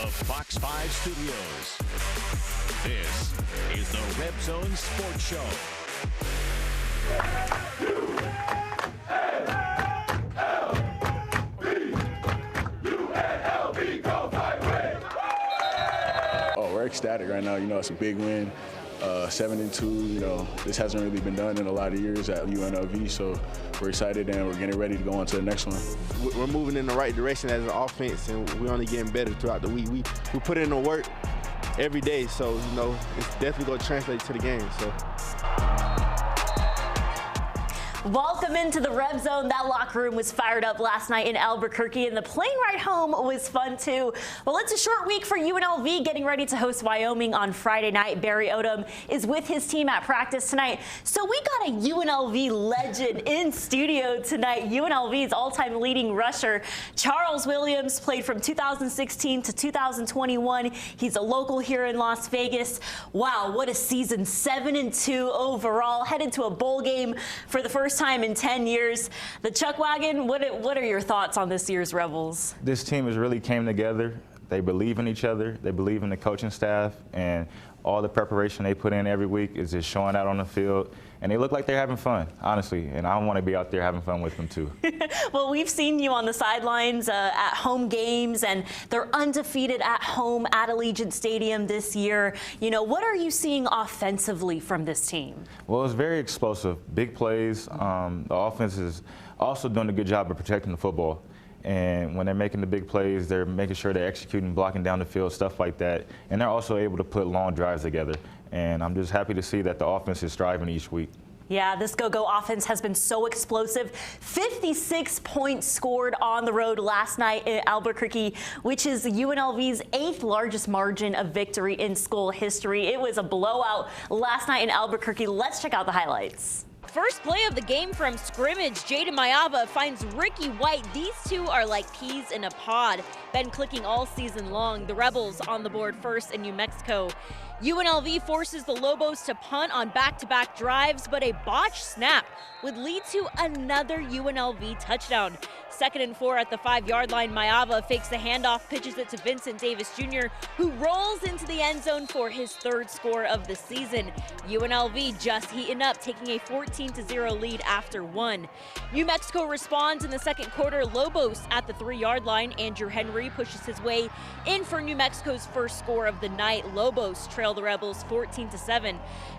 the Fox 5 studios. This is the Red Zone Sports Show. UNLV, go fight, win! Oh, we're ecstatic right now. You know, it's a big win. 7-2, you know, this hasn't really been done in a lot of years at UNLV, so we're excited and we're getting ready to go on to the next one. We're moving in the right direction as an offense, and we're only getting better throughout the week. We put in the work every day, so, you know, it's definitely going to translate to the game. So. Welcome into the Red Zone. That locker room was fired up last night in Albuquerque, and the plane ride home was fun too. Well, it's a short week for UNLV, getting ready to host Wyoming on Friday night. Barry Odom is with his team at practice tonight. So we got a UNLV legend in studio tonight. UNLV's all-time leading rusher, Charles Williams, played from 2016 to 2021. He's a local here in Las Vegas. Wow, what a season. 7-2 overall, headed to a bowl game for the first time in 10 years. The Chuck Wagon, what are your thoughts on this year's Rebels? This team has really came together. They believe in each other. They believe in the coaching staff, and all the preparation they put in every week is just showing out on the field. And they look like they're having fun, honestly. And I want to be out there having fun with them, too. Well, we've seen you on the sidelines at home games, and they're undefeated at home at Allegiant Stadium this year. You know, what are you seeing offensively from this team? Well, it's very explosive. Big plays. The offense is also doing a good job of protecting the football. And when they're making the big plays, they're making sure they're executing, blocking down the field, stuff like that. And they're also able to put long drives together. And I'm just happy to see that the offense is striving each week. Yeah, this go-go offense has been so explosive. 56 points scored on the road last night in Albuquerque, which is UNLV's 8th largest margin of victory in school history. It was a blowout last night in Albuquerque. Let's check out the highlights. First play of the game from scrimmage, Jaden Mayava finds Ricky White. These two are like peas in a pod. Been clicking all season long. The Rebels on the board first in New Mexico. UNLV forces the Lobos to punt on back-to-back drives, but a botched snap would lead to another UNLV touchdown. 2nd and 4 at the 5-yard line. Mayava fakes the handoff, pitches it to Vincent Davis Jr., who rolls into the end zone for his 3rd score of the season. UNLV just heating up, taking a 14-0 lead after 1. New Mexico responds in the 2nd quarter. Lobos at the 3-yard line. Andrew Henry pushes his way in for New Mexico's 1st score of the night. Lobos trail the Rebels 14-7.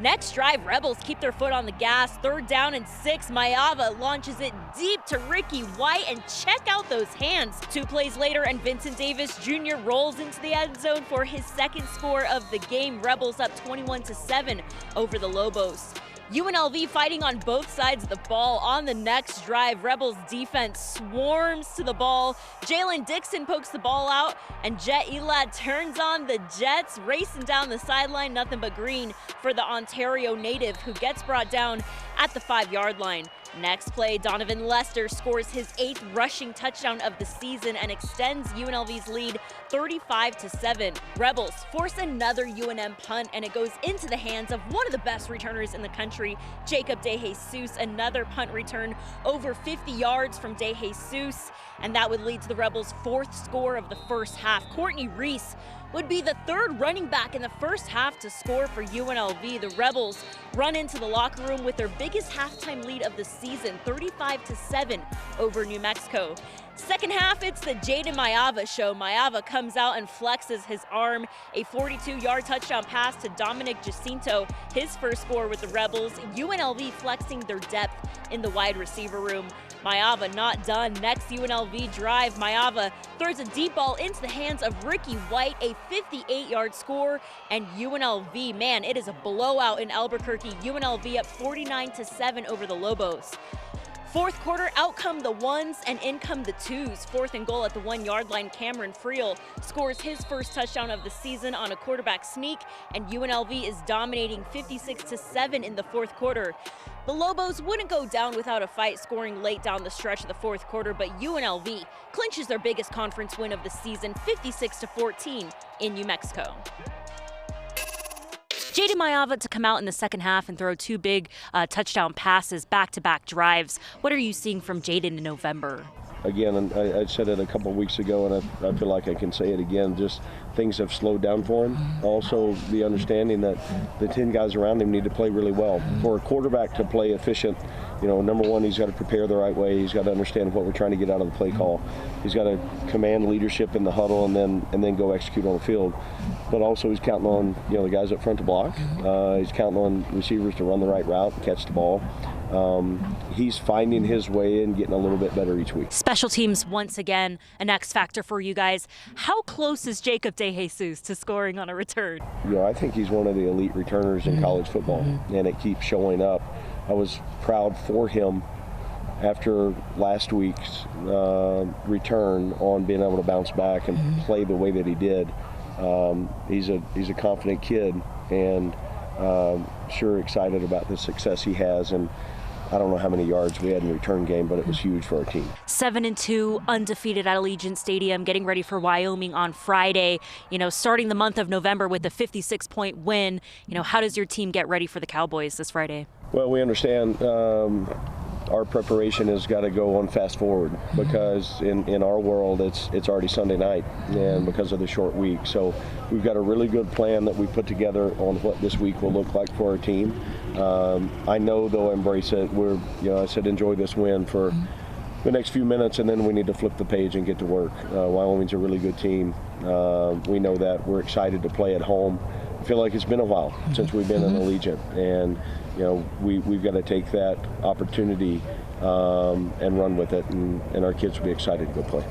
Next drive, Rebels keep their foot on the gas. 3rd down and 6. Mayava launches it deep to Ricky White, and check out those hands. 2 plays later, and Vincent Davis Jr. rolls into the end zone for his 2nd score of the game. Rebels up 21-7 over the Lobos. UNLV fighting on both sides of the ball. On the next drive, Rebels defense swarms to the ball. Jalen Dixon pokes the ball out, and Jet Elad turns on the Jets, racing down the sideline. Nothing but green for the Ontario native, who gets brought down at the 5-yard line. Next play, Donovan Lester scores his 8th rushing touchdown of the season and extends UNLV's lead 35-7. Rebels force another UNM punt, and it goes into the hands of one of the best returners in the country, Jacob DeJesus. Another punt return over 50 yards from DeJesus, and that would lead to the Rebels' 4th score of the first half. Courtney Reese would be the 3rd running back in the first half to score for UNLV. The Rebels run into the locker room with their biggest halftime lead of the season, 35-7 over New Mexico. 2nd half, it's the Jaden Mayava show. Mayava comes out and flexes his arm. A 42-yard touchdown pass to Dominic Jacinto, his 1st score with the Rebels. UNLV flexing their depth in the wide receiver room. Mayava not done. Next UNLV drive, Mayava throws a deep ball into the hands of Ricky White, a 58-yard score, and UNLV, man, it is a blowout in Albuquerque. UNLV up 49-7 over the Lobos. 4th quarter, out come the ones and in come the twos. 4th and goal at the 1-yard line. Cameron Friel scores his 1st touchdown of the season on a quarterback sneak, and UNLV is dominating 56-7 in the 4th quarter. The Lobos wouldn't go down without a fight, scoring late down the stretch of the 4th quarter, but UNLV clinches their biggest conference win of the season, 56-14 in New Mexico. Jaden Mayava to come out in the 2nd half and throw 2 big touchdown passes, back-to-back drives. What are you seeing from Jaden in November? again, and I said it a couple of weeks ago, and I feel like I can say it again, just things have slowed down for him. Also, the understanding that the 10 guys around him need to play really well. For a quarterback to play efficient, you know, number one, he's got to prepare the right way. He's got to understand what we're trying to get out of the play call. He's got to command leadership in the huddle and then go execute on the field. But also he's counting on, you know, the guys up front to block. He's counting on receivers to run the right route and catch the ball. He's finding his way and getting a little bit better each week. Special teams, once again, an X factor for you guys. How close is Jacob DeJesus to scoring on a return? You know, I think he's one of the elite returners in college football, and it keeps showing up. I was proud for him after last week's return on being able to bounce back and play the way that he did. He's a confident kid, and sure excited about the success he has. And I don't know how many yards we had in the return game, but it was huge for our team. 7-2, undefeated at Allegiant Stadium, getting ready for Wyoming on Friday. You know, starting the month of November with a 56-point win. You know, how does your team get ready for the Cowboys this Friday? Well, we understand our preparation has got to go on fast forward, because in our world it's already Sunday night, and because of the short week. So we've got a really good plan that we put together on what this week will look like for our team. I know they'll embrace it. I said enjoy this win for the next few minutes, and then we need to flip the page and get to work. Wyoming's a really good team. We know that. We're excited to play at home. I feel like it's been a while since we've been in Allegiant, and you know, we've got to take that opportunity and run with it, and our kids will be excited to go play.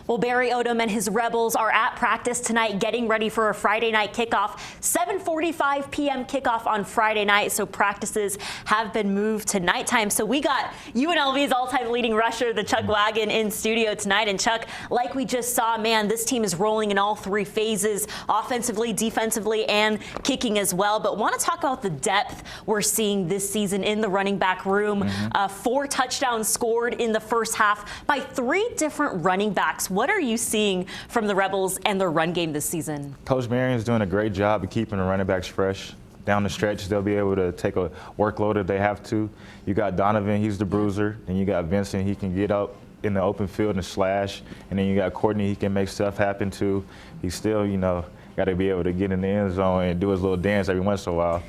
Well, Barry Odom and his Rebels are at practice tonight, getting ready for a Friday night kickoff. 7:45 p.m. kickoff on Friday night, so practices have been moved to nighttime. So we got UNLV's all-time leading rusher, the Chuck Wagon, in studio tonight. And Chuck, like we just saw, man, this team is rolling in all three phases, offensively, defensively, and kicking as well. But want to talk about the depth we're seeing this season in the running back room. 4 touchdowns scored in the first half by 3 different running backs. What are you seeing from the Rebels and their run game this season? Coach Marion's doing a great job of keeping the running backs fresh. Down the stretch, they'll be able to take a workload if they have to. You got Donovan, he's the bruiser. Then you got Vincent, he can get up in the open field and slash. And then you got Courtney, he can make stuff happen too. He's still, you know, got to be able to get in the end zone and do his little dance every once in a while.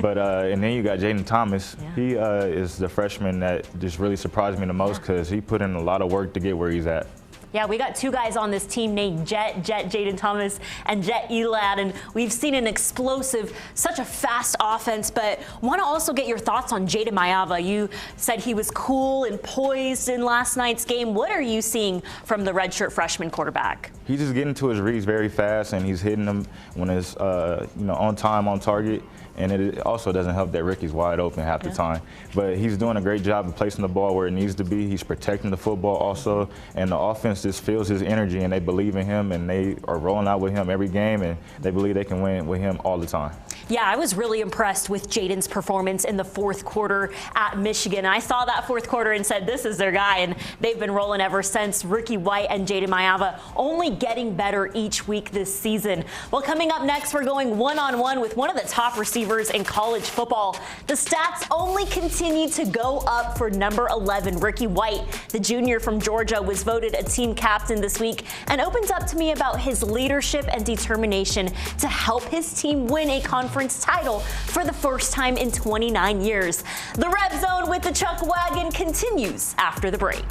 But and then you got Jaden Thomas. Yeah. He is the freshman that just really surprised me the most, because he put in a lot of work to get where he's at. Yeah, we got 2 guys on this team named Jet Jaden Thomas and Jet Elad, and we've seen an explosive, such a fast offense, but want to also get your thoughts on Jaden Maiava. You said he was cool and poised in last night's game. What are you seeing from the redshirt freshman quarterback? He's just getting to his reads very fast, and he's hitting them when it's on time, on target. And it also doesn't help that Ricky's wide open half the time. But he's doing a great job of placing the ball where it needs to be. He's protecting the football also. And the offense just feels his energy, and they believe in him, and they are rolling out with him every game, and they believe they can win with him all the time. Yeah, I was really impressed with Jaden's performance in the 4th quarter at Michigan. I saw that 4th quarter and said, this is their guy, and they've been rolling ever since. Ricky White and Jaden Maiava only getting better each week this season. Well, coming up next, we're going one-on-one with one of the top receivers in college football. The stats only continue to go up for number 11, Ricky White. The junior from Georgia was voted a team captain this week and opens up to me about his leadership and determination to help his team win a conference title for the first time in 29 years. The Red Zone with the Chuck Wagon continues after the break.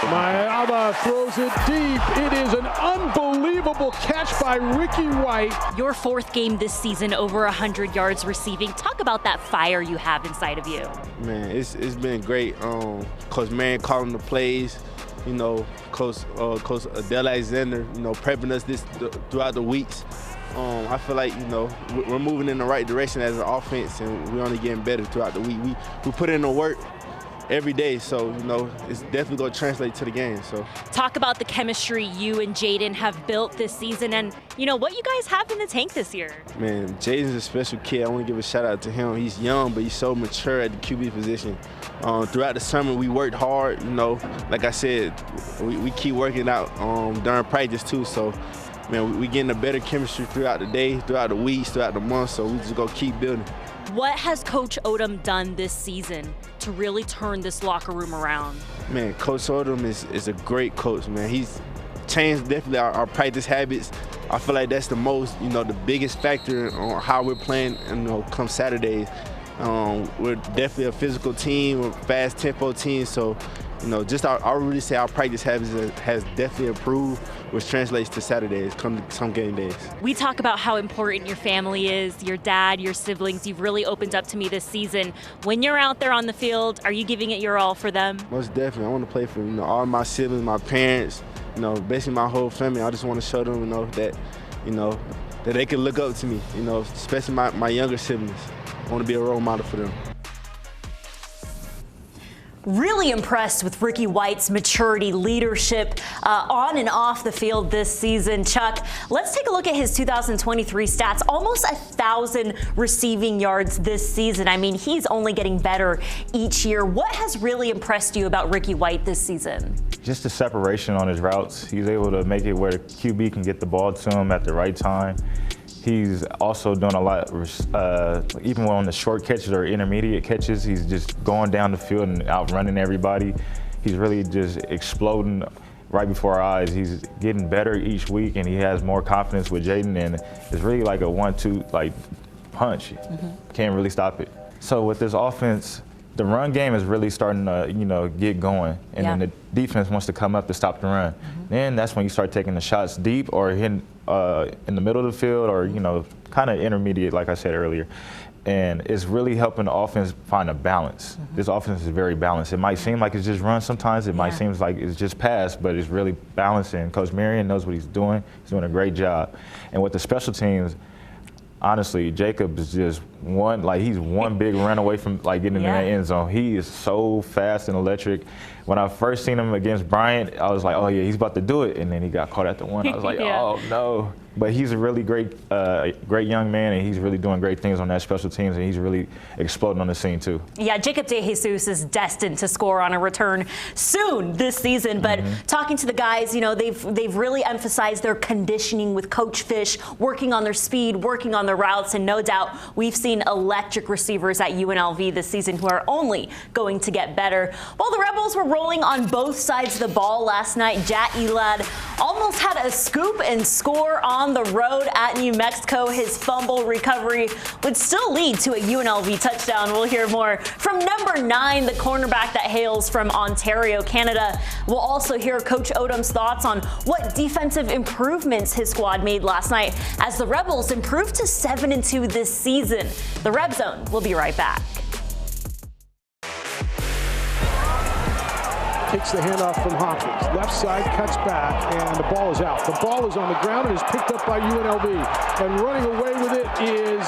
Maiava throws it deep. It is an unbelievable catch by Ricky White. Your 4th game this season, over 100 yards receiving. Talk about that fire you have inside of you. Man, it's been great. Coach Marion calling the plays. You know, Coach Adele Alexander, you know, prepping us throughout the weeks. I feel like, you know, we're moving in the right direction as an offense, and we're only getting better throughout the week. We put in the work every day, so you know it's definitely going to translate to the game. So talk about the chemistry you and Jaden have built this season, and you know what you guys have in the tank this year. Man, Jaden's a special kid. I want to give a shout out to him. He's young, but he's so mature at the QB position. Throughout the summer, we worked hard. You know, like I said, we keep working out during practice too. So man, we getting a better chemistry throughout the day, throughout the weeks, throughout the month. So we just gonna keep building. What has Coach Odom done this season to really turn this locker room around? Man, Coach Odom is a great coach, man. He's changed definitely our practice habits. I feel like that's the most, the biggest factor on how we're playing, come Saturdays. We're definitely a physical team, we're a fast tempo team, so I would really say our practice habits has definitely improved, which translates to Saturdays, some game days. We talk about how important your family is, your dad, your siblings. You've really opened up to me this season. When you're out there on the field, are you giving it your all for them? Most definitely. I want to play for all my siblings, my parents, basically my whole family. I just want to show them that they can look up to me, especially my younger siblings. I want to be a role model for them. Really impressed with Ricky White's maturity, leadership on and off the field this season. Chuck, let's take a look at his 2023 stats. Almost 1,000 receiving yards this season. I mean, he's only getting better each year. What has really impressed you about Ricky White this season? Just the separation on his routes. He's able to make it where the QB can get the ball to him at the right time. He's also doing a lot, even on the short catches or intermediate catches, he's just going down the field and outrunning everybody. He's really just exploding right before our eyes. He's getting better each week, and he has more confidence with Jaden, and it's really like a 1-2 punch. Can't really stop it. So with this offense, the run game is really starting to, get going, and then the defense wants to come up to stop the run. Then that's when you start taking the shots deep or hitting in the middle of the field or, kind of intermediate, like I said earlier. And it's really helping the offense find a balance. This offense is very balanced. It might seem like it's just run sometimes. It might seem like it's just pass, but it's really balancing. Coach Marion knows what he's doing. He's doing a great job. And with the special teams, honestly, Jacob is just he's one big run away from getting in that end zone. He is so fast and electric. When I first seen him against Bryant, I was like, oh yeah, he's about to do it. And then he got caught at the one. I was like, oh no. But he's a really great young man, and he's really doing great things on that special teams, and he's really exploding on the scene too. Yeah, Jacob DeJesus is destined to score on a return soon this season. But talking to the guys, they've really emphasized their conditioning with Coach Fish, working on their speed, working on their routes, and no doubt we've seen electric receivers at UNLV this season who are only going to get better. While the Rebels were rolling on both sides of the ball last night, Jat Elad almost had a scoop and score on the road at New Mexico. His fumble recovery would still lead to a UNLV touchdown. We'll hear more from number 9, the cornerback that hails from Ontario, Canada. We'll also hear Coach Odom's thoughts on what defensive improvements his squad made last night as the Rebels improved to 7-2 this season. The Reb Zone will be right back. Takes the handoff from Hopkins. Left side, cuts back, and the ball is out. The ball is on the ground and is picked up by UNLV. And running away with it is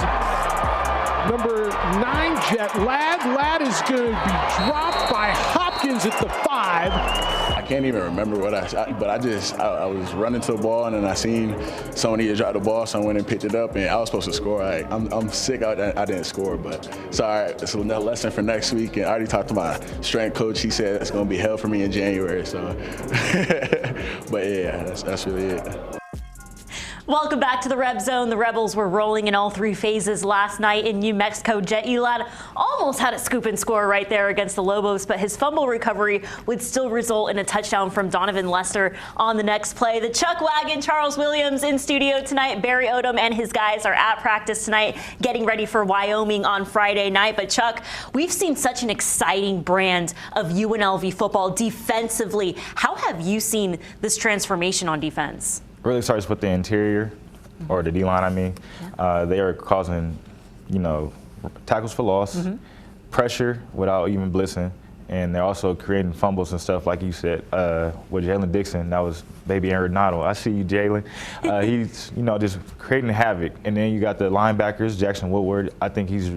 number 9, Jet Ladd. Ladd is going to be dropped by Hopkins at the 5. I can't even remember what I was running to the ball, and then I seen somebody drop the ball, so I went and picked it up, and I was supposed to score. I'm sick. I didn't score, but it's all right. It's a lesson for next week, and I already talked to my strength coach. He said it's going to be hell for me in January. So, but yeah, that's really it. Welcome back to the Reb Zone. The Rebels were rolling in all 3 phases last night in New Mexico. Jet Elad almost had a scoop and score right there against the Lobos, but his fumble recovery would still result in a touchdown from Donovan Lester on the next play. The Chuck Wagon, Charles Williams in studio tonight. Barry Odom and his guys are at practice tonight, getting ready for Wyoming on Friday night. But Chuck, we've seen such an exciting brand of UNLV football defensively. How have you seen this transformation on defense? Really starts with the interior, or the D-line, I mean. They are causing, tackles for loss, pressure without even blitzing, and they're also creating fumbles and stuff, like you said, with Jalen Dixon. That was baby Arenado. I see you, Jalen. He's, just creating havoc. And then you got the linebackers, Jackson Woodward. I think he's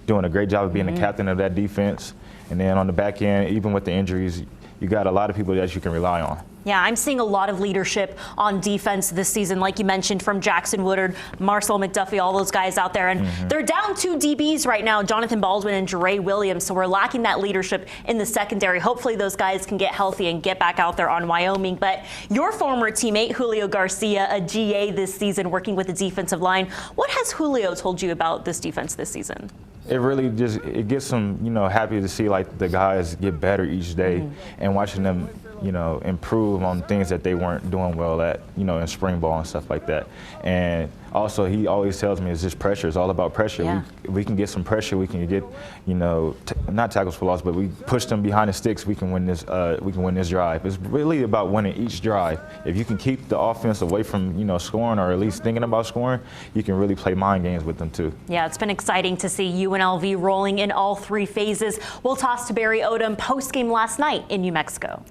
doing a great job of being the captain of that defense. And then on the back end, even with the injuries, you got a lot of people that you can rely on. Yeah, I'm seeing a lot of leadership on defense this season, like you mentioned, from Jackson Woodard, Marcel McDuffie, all those guys out there. And they're down 2 DBs right now, Jonathan Baldwin and Jere Williams. So we're lacking that leadership in the secondary. Hopefully those guys can get healthy and get back out there on Wyoming. But your former teammate, Julio Garcia, a GA this season, working with the defensive line. What has Julio told you about this defense this season? it really just, it gets them, you know, happy to see like the guys get better each day and watching them, you know, improve on things that they weren't doing well at, you know, in spring ball and stuff like that. And also, he always tells me it's just pressure. It's all about pressure. Yeah. We can get some pressure. We can get, you know, not tackles for loss, but we push them behind the sticks. We can win this. We can win this drive. It's really about winning each drive. If you can keep the offense away from, you know, scoring or at least thinking about scoring, you can really play mind games with them too. Yeah, it's been exciting to see UNLV rolling in all 3 phases. We'll toss to Barry Odom post-game last night in New Mexico.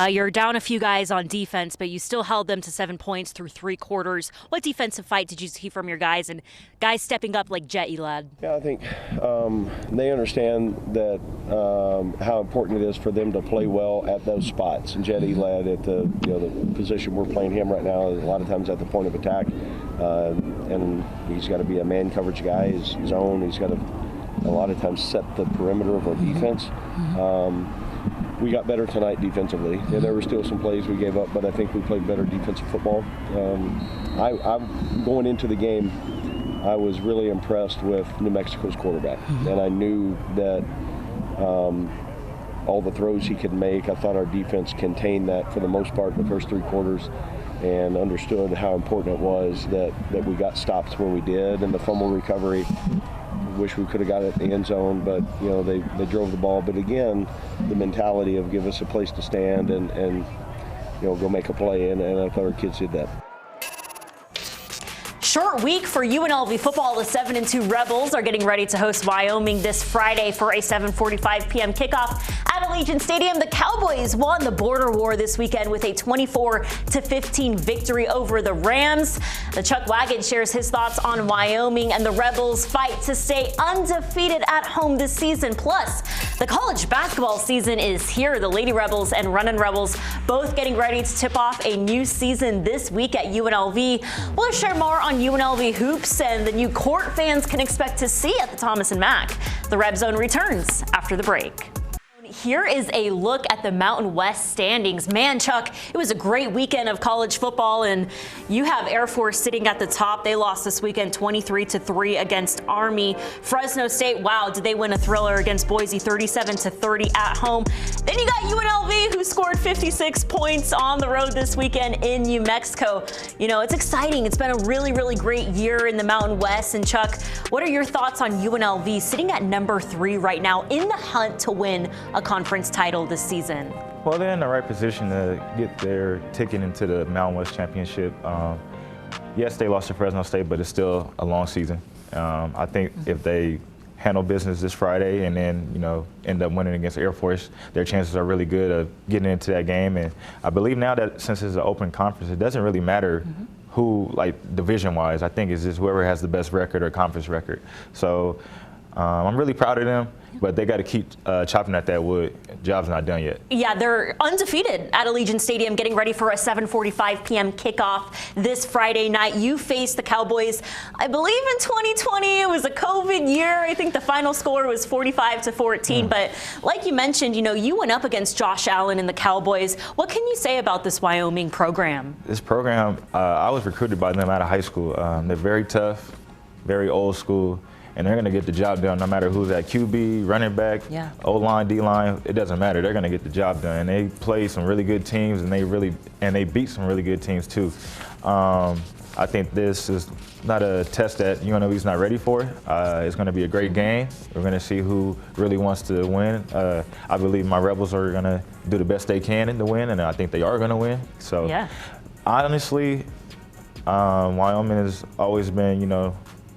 You're down a few guys on defense, but you still held them to 7 points through 3 quarters. What defensive fight did you see from your guys and guys stepping up like Jet Elad? Yeah, I think they understand that how important it is for them to play well at those spots. And Jet Elad at the the position we're playing him right now is a lot of times at the point of attack, and he's got to be a man coverage guy, his own. He's got to a lot of times set the perimeter of our defense. We got better tonight defensively. Yeah, there were still some plays we gave up, but I think we played better defensive football. I'm going into the game, I was really impressed with New Mexico's quarterback, and I knew that all the throws he could make, I thought our defense contained that for the most part in the first 3 quarters, and understood how important it was that we got stops when we did, and the fumble recovery. Wish we could have got it in the end zone, but they drove the ball. But again, the mentality of give us a place to stand and go make a play, and I thought our kids did that. Short week for UNLV football. The 7-2 Rebels are getting ready to host Wyoming this Friday for a 7:45 p.m. kickoff at Allegiant Stadium. The Cowboys won the border war this weekend with a 24-15 victory over the Rams. The Chuck Wagon shares his thoughts on Wyoming and the Rebels' fight to stay undefeated at home this season. Plus, the college basketball season is here. The Lady Rebels and Runnin' Rebels both getting ready to tip off a new season this week at UNLV. We'll share more on UNLV hoops and the new court fans can expect to see at the Thomas and Mack. The Red Zone returns after the break. Here is a look at the Mountain West standings. Man, Chuck, it was a great weekend of college football, and you have Air Force sitting at the top. They lost this weekend 23-3 against Army. Fresno State, wow, did they win a thriller against Boise 37-30 at home. Then you got UNLV, who scored 56 points on the road this weekend in New Mexico. You know, it's exciting. It's been a really, really great year in the Mountain West. And Chuck, what are your thoughts on UNLV sitting at number 3 right now in the hunt to win a conference title this season? Well, they're in the right position to get their ticket into the Mountain West Championship. Yes, they lost to Fresno State, but it's still a long season. I think if they handle business this Friday and then, end up winning against Air Force, their chances are really good of getting into that game. And I believe now that since it's an open conference, it doesn't really matter who, like division-wise. I think it's just whoever has the best record or conference record. So I'm really proud of them. But they got to keep chopping at that wood. Job's not done yet. Yeah, they're undefeated at Allegiant Stadium, getting ready for a 7:45 p.m. kickoff this Friday night. You face the Cowboys. I believe in 2020 it was a COVID year. I think the final score was 45-14. But like you mentioned, you went up against Josh Allen and the Cowboys. What can you say about this Wyoming program? This program, I was recruited by them out of high school. They're very tough, very old school. And they're going to get the job done no matter who's at QB, running back, O-line, D-line. It doesn't matter. They're going to get the job done. And they play some really good teams, and they beat some really good teams too. I think this is not a test that UNLV's not ready for. It's going to be a great game. We're going to see who really wants to win. I believe my Rebels are going to do the best they can to win, and I think they are going to win. So honestly, Wyoming has always been,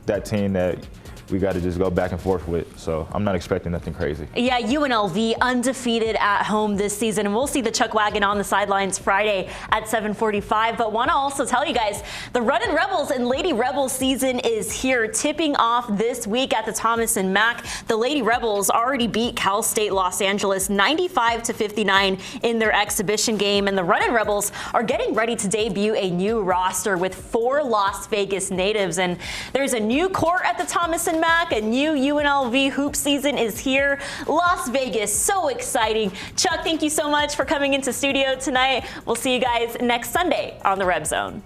that team that we got to just go back and forth with. So I'm not expecting nothing crazy. Yeah, UNLV undefeated at home this season. And we'll see the Chuck Wagon on the sidelines Friday at 7:45. But want to also tell you guys, the Runnin' Rebels and Lady Rebels season is here, tipping off this week at the Thomas and Mack. The Lady Rebels already beat Cal State Los Angeles 95-59 in their exhibition game. And the Runnin' Rebels are getting ready to debut a new roster with 4 Las Vegas natives. And there's a new court at the Thomas and Mack. A new UNLV hoop season is here. Las Vegas, so exciting. Chuck, thank you so much for coming into studio tonight. We'll see you guys next Sunday on the Red Zone.